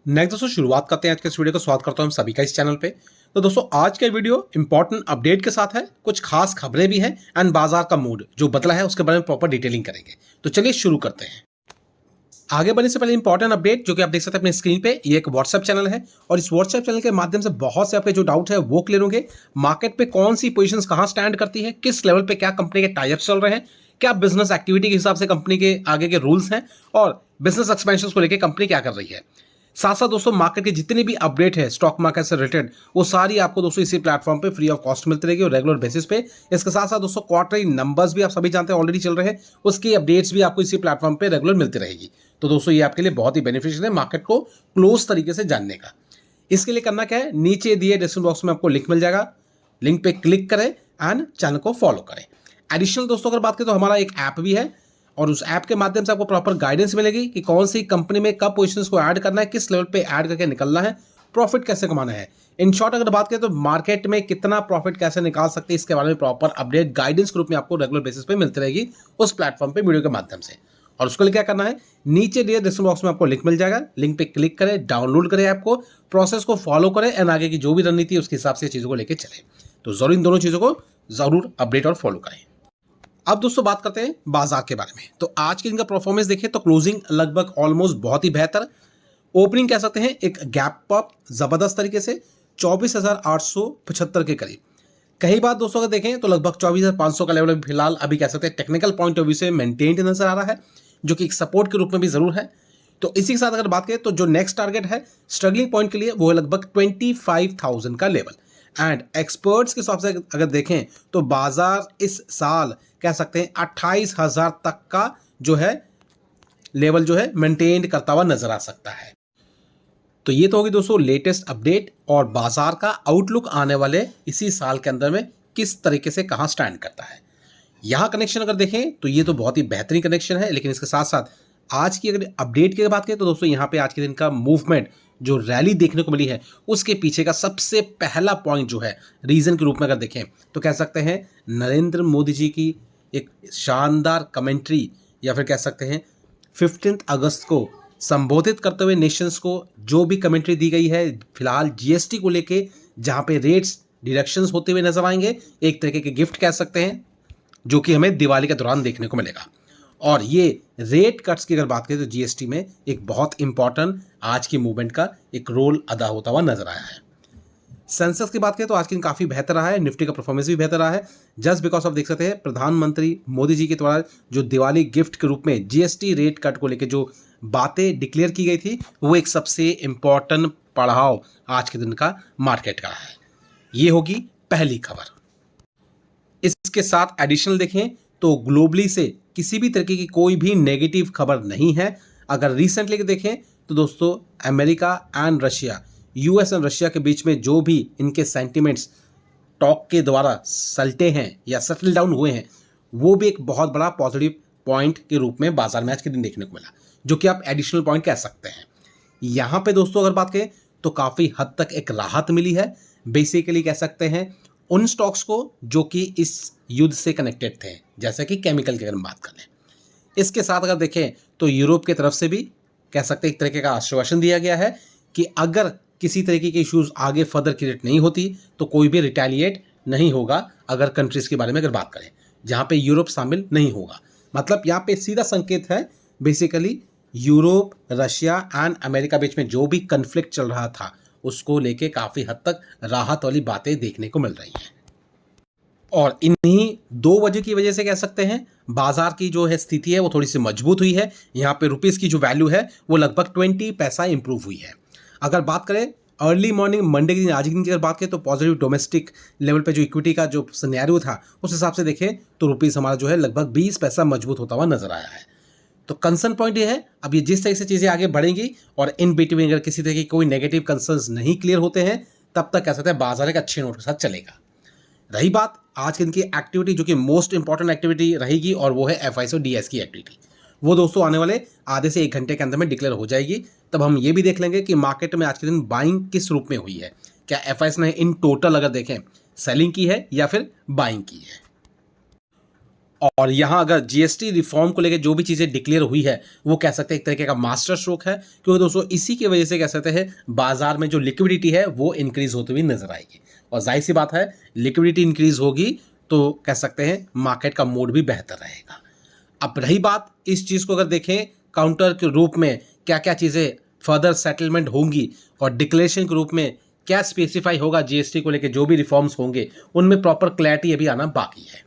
Next दोस्तों शुरुआत करते हैं आज के इस वीडियो को। स्वागत करता हूं हम सभी का इस चैनल पे। तो दोस्तों आज का वीडियो इंपॉर्टेंट अपडेट के साथ है, कुछ खास खबरें भी हैं एंड बाजार का मूड जो बदला है उसके बारे में प्रॉपर डिटेलिंग करेंगे। तो चलिए शुरू करते हैं। आगे बढ़ने से पहले इंपॉर्टेंट अपडेट जो कि आप देख सकते हैं अपनी स्क्रीन पे, ये एक व्हाट्सएप चैनल है और इस व्हाट्सएप चैनल के माध्यम से बहुत से आपके जो डाउट है वो क्लियर होंगे। मार्केट पे कौन सी पोजीशंस कहां स्टैंड करती है, किस लेवल पे क्या कंपनी के टाई अप्स चल रहे हैं, क्या बिजनेस एक्टिविटी के हिसाब से कंपनी के आगे के रूल्स हैं और बिजनेस एक्सपेंशन को लेकर कंपनी क्या कर रही है। साथ साथ दोस्तों मार्केट के जितने भी अपडेट है स्टॉक मार्केट से रिलेटेड वो सारी आपको दोस्तों इसी प्लेटफॉर्म पे फ्री ऑफ कॉस्ट मिलती रहेगी और रेगुलर बेसिस पे। इसके साथ साथ दोस्तों क्वार्टरली नंबर्स भी आप सभी जानते हैं ऑलरेडी चल रहे हैं, उसकी अपडेट्स भी आपको इसी प्लेटफॉर्म पे रेगुलर मिलती रहेगी। तो दोस्तों ये आपके लिए बहुत ही बेनिफिशियल है मार्केट को क्लोज तरीके से जानने का। इसके लिए करना क्या है, नीचे दिए डिस्क्रिप्शन बॉक्स में आपको लिंक मिल जाएगा, लिंक पे क्लिक करें एंड चैनल को फॉलो करें। एडिशनल दोस्तों अगर बात करें तो हमारा एक ऐप भी है और उस ऐप के माध्यम से आपको प्रॉपर गाइडेंस मिलेगी कि कौन सी कंपनी में कब पोजीशंस को ऐड करना है, किस लेवल पे ऐड करके निकलना है, प्रॉफिट कैसे कमाना है। इन शॉर्ट अगर बात करें तो मार्केट में कितना प्रॉफिट कैसे निकाल सकते हैं इसके बारे में प्रॉपर अपडेट गाइडेंस के रूप में आपको रेगुलर बेसिस पे मिलती रहेगी उस प्लेटफॉर्म पे वीडियो के माध्यम से। और उसके लिए क्या करना है, नीचे दिए डिस्क्रिप्शन बॉक्स में आपको लिंक मिल जाएगा, लिंक पे क्लिक करें, डाउनलोड करें ऐप को, प्रोसेस को फॉलो करें एंड आगे की जो भी रणनीति है उसके हिसाब से चीज़ों को लेकर चले। तो जरूर इन दोनों चीज़ों को जरूर अपडेट और फॉलो करें। अब दोस्तों बात करते हैं बाजार के बारे में। तो आज के दिन का परफॉर्मेंस देखें तो क्लोजिंग लगभग ऑलमोस्ट बहुत ही बेहतर, ओपनिंग कह सकते हैं एक गैप अप जबरदस्त तरीके से 24,875 के करीब। कई बात दोस्तों अगर देखें तो लगभग 24,500 का लेवल फिलहाल अभी कह सकते हैं टेक्निकल पॉइंट ऑफ व्यू से मेंटेन्ड नजर आ रहा है, जो कि एक सपोर्ट के रूप में भी जरूर है। तो इसी के साथ अगर बात करें तो जो नेक्स्ट टारगेट है स्ट्रगलिंग पॉइंट के लिए वो है लगभग 25,000 का लेवल। एंड एक्सपर्ट्स के हिसाब से अगर देखें तो बाजार इस साल कह सकते हैं 28,000 तक का जो है लेवल जो है मेंटेन करता हुआ नजर आ सकता है। तो ये तो होगी दोस्तों लेटेस्ट अपडेट और बाजार का आउटलुक आने वाले इसी साल के अंदर में किस तरीके से कहां स्टैंड करता है। यहां कनेक्शन अगर देखें तो ये तो बहुत ही बेहतरीन कनेक्शन है, लेकिन इसके साथ साथ आज की अगर अपडेट की बात करें तो दोस्तों यहाँ पे आज के दिन का मूवमेंट जो रैली देखने को मिली है उसके पीछे का सबसे पहला पॉइंट जो है रीजन के रूप में अगर देखें तो कह सकते हैं नरेंद्र मोदी जी की एक शानदार कमेंट्री, या फिर कह सकते हैं 15 अगस्त को संबोधित करते हुए नेशंस को जो भी कमेंट्री दी गई है फिलहाल जीएसटी को लेके, जहां पे रेट्स डिडक्शंस होते हुए नजर आएंगे, एक तरीके के गिफ्ट कह सकते हैं जो कि हमें दिवाली के दौरान देखने को मिलेगा। और ये रेट कट्स की अगर बात करें तो जीएसटी में एक बहुत इंपॉर्टेंट आज की मूवमेंट का एक रोल अदा होता हुआ नजर आया है। सेंसेक्स की बात करें तो आज के दिन काफी बेहतर रहा है, निफ्टी का परफॉर्मेंस भी बेहतर रहा है, जस्ट बिकॉज ऑफ देख सकते हैं प्रधानमंत्री मोदी जी के द्वारा जो दिवाली गिफ्ट के रूप में जीएसटी रेट कट को लेकर जो बातें डिक्लेयर की गई थी वो एक सबसे इंपॉर्टेंट पड़ाव आज के दिन का मार्केट का है। ये होगी पहली खबर। इसके साथ एडिशनल देखें तो ग्लोबली से किसी भी तरीके की कोई भी नेगेटिव खबर नहीं है। अगर रिसेंटली देखें तो दोस्तों America and Russia, US and Russia के बीच में जो भी इनके सेंटिमेंट्स टॉक के द्वारा सलटे हैं या सेटल डाउन हुए हैं वो भी एक बहुत बड़ा पॉजिटिव पॉइंट के रूप में बाजार में आज के दिन देखने को मिला, जो कि आप एडिशनल पॉइंट कह सकते हैं। यहाँ पे दोस्तों अगर बात करें तो काफ़ी हद तक एक राहत मिली है, बेसिकली कह सकते हैं उन स्टॉक्स को जो कि इस युद्ध से कनेक्टेड थे, जैसे कि केमिकल की अगर हम बात करें। इसके साथ अगर देखें तो यूरोप की तरफ से भी कह सकते हैं एक तरीके का आश्वासन दिया गया है कि अगर किसी तरीके के इश्यूज आगे फर्दर क्रिएट नहीं होती तो कोई भी रिटेलिएट नहीं होगा। अगर कंट्रीज के बारे में अगर बात करें जहाँ पे यूरोप शामिल नहीं होगा, मतलब यहाँ पे सीधा संकेत है basically Europe, Russia and America बीच में जो भी कन्फ्लिक्ट चल रहा था उसको लेके काफ़ी हद तक राहत वाली बातें देखने को मिल रही हैं। और इन्हीं दो वजह की वजह से कह सकते हैं बाजार की जो है स्थिति है वो थोड़ी सी मजबूत हुई है। यहाँ पे रुपीस की जो वैल्यू है वो लगभग 20 पैसा इंप्रूव हुई है। अगर बात करें अर्ली मॉर्निंग मंडे के दिन, आज के दिन की अगर बात करें तो पॉजिटिव डोमेस्टिक लेवल पे जो इक्विटी का जो सिनेरियो था उस हिसाब से देखें तो रुपीस हमारा जो है लगभग 20 पैसा मजबूत होता हुआ नजर आया है। तो कंसर्न पॉइंट ये है अब ये जिस तरह से चीज़ें आगे बढ़ेंगी और इन बिटवीन अगर किसी तरह की कोई नेगेटिव कंसर्न्स नहीं क्लियर होते हैं तब तक कह सकते हैं बाजार एक अच्छे नोट के साथ चलेगा। रही बात आज के दिन की एक्टिविटी जो कि मोस्ट इंपॉर्टेंट एक्टिविटी रहेगी और वो है एफआईएस और डीएस की एक्टिविटी, वो दोस्तों आने वाले आधे से 1 घंटे के अंदर में डिक्लेयर हो जाएगी। तब हम ये भी देख लेंगे कि मार्केट में आज के दिन बाइंग किस रूप में हुई है, क्या एफआईएस ने इन टोटल अगर देखें सेलिंग की है या फिर बाइंग की है। और यहाँ अगर जीएसटी रिफॉर्म को लेकर जो भी चीज़ें डिक्लेयर हुई है वो कह सकते हैं एक तरीके का मास्टर स्ट्रोक है, क्योंकि दोस्तों इसी की वजह से कह सकते हैं बाजार में जो लिक्विडिटी है वो इंक्रीज होती हुई नजर आएगी। और जाहिर सी बात है, लिक्विडिटी इंक्रीज होगी तो कह सकते हैं मार्केट का मूड भी बेहतर रहेगा। अब रही बात इस चीज़ को अगर देखें काउंटर के रूप में क्या क्या चीज़ें फर्दर सेटलमेंट होंगी और डिक्लेरेशन के रूप में क्या स्पेसिफाई होगा जीएसटी को लेकर, जो भी रिफॉर्म्स होंगे उनमें प्रॉपर क्लैरिटी अभी आना बाकी है।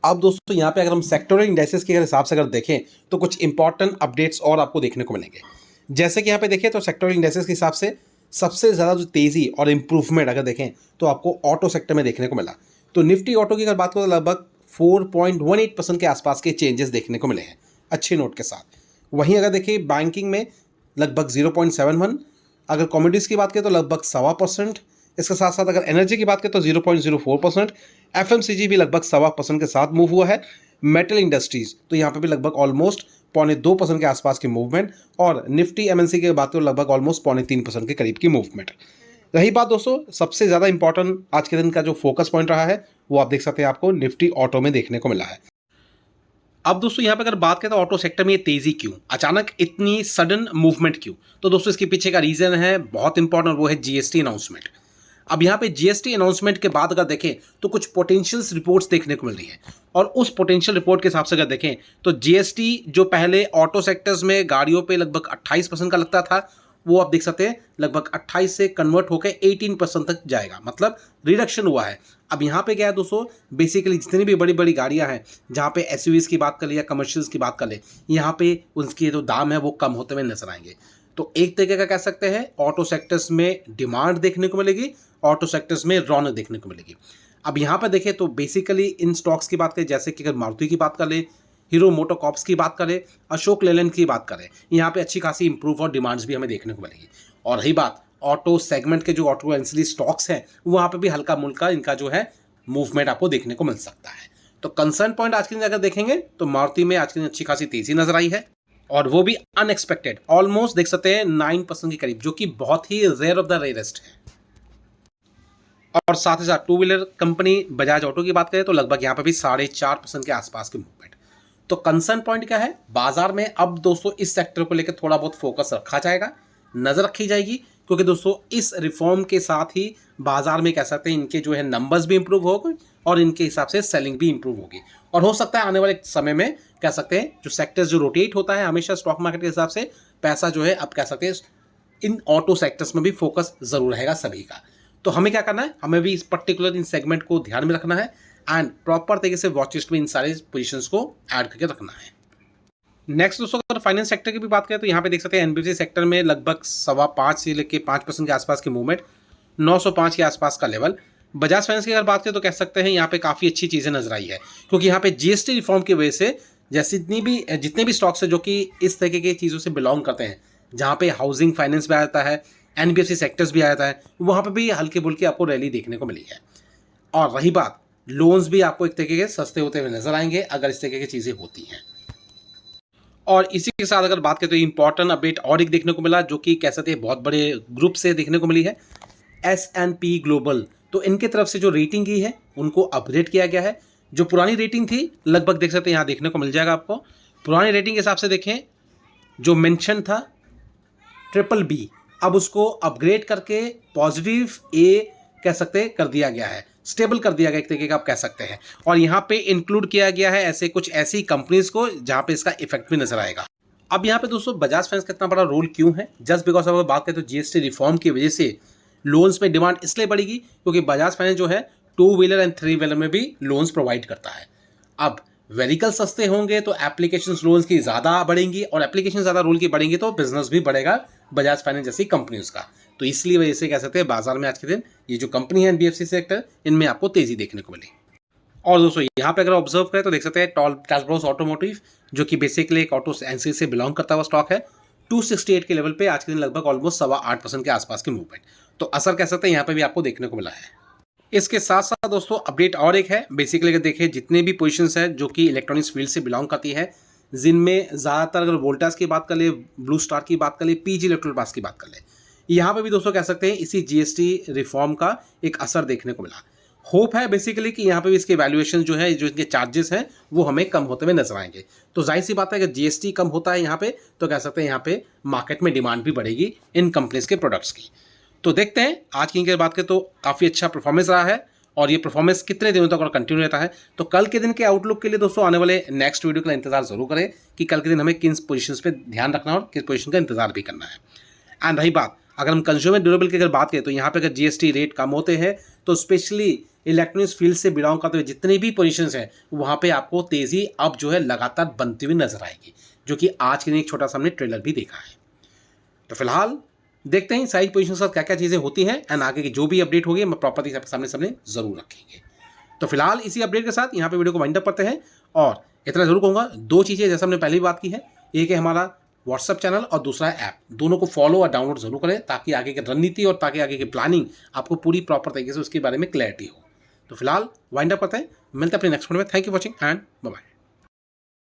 अब दोस्तों यहाँ पे अगर हम सेक्टोरल इंडेक्सेस के हिसाब से अगर देखें तो कुछ इंपॉर्टेंट अपडेट्स और आपको देखने को मिलेंगे। जैसे कि यहाँ पे देखें तो सेक्टोरल इंडेक्सेस के हिसाब से सबसे ज़्यादा जो तेज़ी और इम्प्रूवमेंट अगर देखें तो आपको ऑटो सेक्टर में देखने को मिला। तो निफ्टी ऑटो की अगर बात करें तो लगभग 4.18% के आसपास के चेंजेस देखने को मिले हैं अच्छे नोट के साथ। वहीं अगर देखें बैंकिंग में लगभग 0.71, अगर कॉमोडिटीज़ की बात करें तो लगभग 1.25%। इसके साथ साथ अगर एनर्जी की बात करें तो 0.04%। एफएमसीजी भी लगभग 1.25% के साथ मूव हुआ है। मेटल इंडस्ट्रीज तो यहाँ पे भी लगभग ऑलमोस्ट 0.2% के आसपास की मूवमेंट, और निफ्टी एमएनसी की बात करें लगभग ऑलमोस्ट 0.3% के करीब की मूवमेंट। रही बात दोस्तों सबसे ज़्यादा इंपॉर्टेंट आज के दिन का जो फोकस पॉइंट रहा है वो आप देख सकते हैं आपको निफ्टी ऑटो में देखने को मिला है। अब दोस्तों यहाँ पे अगर बात करें तो ऑटो सेक्टर में ये तेजी क्यों, अचानक इतनी सडन मूवमेंट क्यों, तो दोस्तों इसके पीछे का रीजन है बहुत इंपॉर्टेंट, वो है जीएसटी अनाउंसमेंट। अब यहाँ पे जीएसटी अनाउंसमेंट के बाद अगर देखें तो कुछ पोटेंशियल रिपोर्ट्स देखने को मिल रही है, और उस पोटेंशियल रिपोर्ट के हिसाब से अगर देखें तो जीएसटी जो पहले ऑटो सेक्टर्स में गाड़ियों पे लगभग 28% का लगता था, वो आप देख सकते हैं लगभग 28 से कन्वर्ट होकर 18% तक जाएगा, मतलब रिडक्शन हुआ है। अब यहाँ पे क्या है दोस्तों, बेसिकली जितनी भी बड़ी बड़ी गाड़ियाँ हैं, जहाँ पे एसयूवीज की बात कर ले या कमर्शियल्स की बात कर ले, यहाँ पे उनके जो दाम है वो कम होते हुए नजर आएंगे। तो एक तरीके का कह सकते हैं ऑटो सेक्टर्स में डिमांड देखने को मिलेगी, ऑटो सेक्टर्स में रौनक देखने को मिलेगी। अब यहाँ पर देखें तो बेसिकली इन स्टॉक्स की बात करें, जैसे कि अगर मारुति की बात कर ले, हीरो मोटोकॉर्प्स की बात करें, अशोक लेलैंड की बात करें, यहाँ पे अच्छी खासी इंप्रूव और डिमांड्स भी हमें देखने को मिलेगी। और रही बात ऑटो सेगमेंट के जो ऑटो एंसिलरी स्टॉक्स हैं, वहाँ पे भी हल्का मुल्का इनका जो है मूवमेंट आपको देखने को मिल सकता है। तो कंसर्न पॉइंट आज के दिन अगर देखेंगे तो मारुति में आज के दिन अच्छी खासी तेजी नजर आई है, और वो भी अनएक्सपेक्टेड, ऑलमोस्ट देख सकते हैं 9% के करीब, जो कि बहुत ही रेयर ऑफ द रेयरेस्ट है। और साथ ही साथ two wheeler company Bajaj auto की बात करें तो लगभग यहाँ पे भी 4.5% के आसपास की मूवमेंट। तो कंसर्न पॉइंट क्या है, बाजार में अब दोस्तों इस सेक्टर को लेकर थोड़ा बहुत फोकस रखा जाएगा, नजर रखी जाएगी, क्योंकि दोस्तों इस रिफॉर्म के साथ ही बाजार में कह सकते हैं इनके जो है नंबर्स भी इंप्रूव होंगे और इनके हिसाब से सेलिंग भी इंप्रूव होगी। और हो सकता है आने वाले समय में कह सकते हैं जो सेक्टर्स जो रोटेट होता है हमेशा स्टॉक मार्केट के हिसाब से, पैसा जो है अब कह सकते हैं इन ऑटो सेक्टर्स में भी फोकस जरूर रहेगा सभी का। तो हमें क्या करना है, हमें भी इस पर्टिकुलर इन सेगमेंट को ध्यान में रखना है एंड प्रॉपर तरीके से वॉच लिस्ट में इन सारे पोजीशंस को ऐड करके रखना है। नेक्स्ट दोस्तों अगर फाइनेंस सेक्टर की भी बात करें तो यहाँ पे देख सकते हैं एनबीएफसी सेक्टर में लगभग 5.25 से लेकर 5% के आसपास की मूवमेंट, 905 के आसपास का लेवल। बजाज फाइनेंस की अगर बात करें तो कह सकते हैं यहाँ पे काफ़ी अच्छी चीज़ें नजर आई है, क्योंकि यहाँ पे जीएसटी रिफॉर्म की वजह से जैसे जितने भी स्टॉक्स है जो कि इस तरीके की चीज़ों से बिलोंग करते हैं, जहाँ पे हाउसिंग फाइनेंस भी आ जाता है, एनबीएफसी सेक्टर्स भी आ जाता है, वहाँ पे भी हल्की फुल्की आपको रैली देखने को मिली है। और रही बात लोन्स भी आपको एक तरीके के सस्ते होते हुए नजर आएंगे अगर इस तरीके की चीज़ें होती हैं। और इसी के साथ अगर बात करें तो इंपॉर्टेंट अपडेट और एक देखने को मिला, जो कि कह सकते हैं बहुत बड़े ग्रुप से देखने को मिली है, S&P ग्लोबल। तो इनके तरफ से जो रेटिंग की है उनको अपग्रेड किया गया है। जो पुरानी रेटिंग थी लगभग देख सकते हैं यहाँ देखने को मिल जाएगा आपको, पुरानी रेटिंग के हिसाब से देखें जो मेंशन था BBB, अब उसको अपग्रेड करके पॉजिटिव A कह सकते कर दिया गया है, स्टेबल कर दिया गया एक तरीके का आप कह सकते हैं। और यहाँ पे इंक्लूड किया गया है ऐसे कुछ ऐसी कंपनीज को जहाँ पे इसका इफेक्ट भी नजर आएगा। अब यहाँ पे दोस्तों बजाज फाइनेंस का इतना बड़ा रोल क्यों है, जस्ट बिकॉज अगर बात करें तो जीएसटी रिफॉर्म की वजह से लोन्स में डिमांड इसलिए बढ़ेगी क्योंकि बजाज फाइनेंस जो है 2 व्हीलर एंड 3 व्हीलर में भी लोन्स प्रोवाइड करता है। अब व्हीकल सस्ते होंगे तो एप्लीकेशन लोन्स की ज़्यादा बढ़ेंगी, और एप्लीकेशन ज़्यादा रोल की बढ़ेंगी तो बिजनेस भी बढ़ेगा बजाज फाइनेंस जैसी कंपनीज का। तो इसलिए वजह से कह सकते हैं बाजार में आज के दिन ये जो कंपनी है एनबीएफसी सेक्टर, इनमें आपको तेजी देखने को मिली। और दोस्तों यहाँ पे अगर ऑब्जर्व करें तो देख सकते हैं टास्ब्रोस ऑटोमोटिव, जो कि बेसिकली एक ऑटो एनसी से बिलोंग करता हुआ स्टॉक है, 268 के लेवल पे आज के दिन लगभग ऑलमोस्ट 8.25% के आसपास की मूवमेंट। तो असर कह सकते हैं यहाँ पे भी आपको देखने को मिला है। इसके साथ साथ दोस्तों अपडेट और एक है, बेसिकली अगर देखें जितने भी पोजीशंस हैं जो कि इलेक्ट्रॉनिक्स फील्ड से बिलोंग करती है, जिनमें ज़्यादातर अगर वोल्टास की बात कर ले, ब्लू स्टार की बात कर ले, पीजी इलेक्ट्रोपास की बात कर ले, यहाँ पे भी दोस्तों कह सकते हैं इसी जीएसटी रिफॉर्म का एक असर देखने को मिला। होप है बेसिकली कि यहाँ पे भी इसके वैल्यूएशन जो है, जो इनके चार्जेस हैं वो हमें कम होते हुए नजर आएंगे। तो जाहिर सी बात है कि जीएसटी कम होता है यहाँ पे तो कह सकते हैं यहाँ पे मार्केट में डिमांड भी बढ़ेगी इन कंपनीज के प्रोडक्ट्स की। तो देखते हैं आज की इनके बात करें तो काफ़ी अच्छा परफॉर्मेंस रहा है और ये परफॉर्मेंस कितने दिनों तक और कंटिन्यू रहता है। तो कल के दिन के आउटलुक के लिए दोस्तों आने वाले नेक्स्ट वीडियो का इंतजार जरूर करें कि कल के दिन हमें किन पोजीशंस पे ध्यान रखना है और किस पोजीशन का इंतजार भी करना है। एंड रही बात अगर हम कंज्यूमर ड्यूरेबल की अगर बात करें तो यहाँ पे अगर जीएसटी रेट कम होते हैं तो स्पेशली इलेक्ट्रॉनिक्स फील्ड से बिलोंग करते हुए जितनी भी पोजीशंस हैं वहाँ पे आपको तेज़ी अब जो है लगातार बनती हुई नजर आएगी, जो कि आज के दिन एक छोटा सा हमने ट्रेलर भी देखा है। तो फिलहाल देखते हैं साइज पोजीशन के साथ क्या क्या चीज़ें होती हैं एंड आगे की जो भी अपडेट होगी हम प्रॉपर्टी सामने सामने जरूर रखेंगे। तो फिलहाल इसी अपडेट के साथ यहाँ पे वीडियो को वाइंड अप करते हैं और इतना जरूर कहूँगा दो चीज़ें जैसे हमने पहले भी बात की है, एक है हमारा व्हाट्सअप चैनल और दूसरा है ऐप, दोनों को फॉलो और डाउनलोड जरूर करें ताकि आगे की रणनीति और ताकि आगे की प्लानिंग आपको पूरी प्रॉपर तरीके से उसके बारे में क्लैरिटी हो। तो फिलहाल वाइंड अप करते हैं, मिलते हैं अपने नेक्स्ट वीडियो में। Thank you watching and bye bye.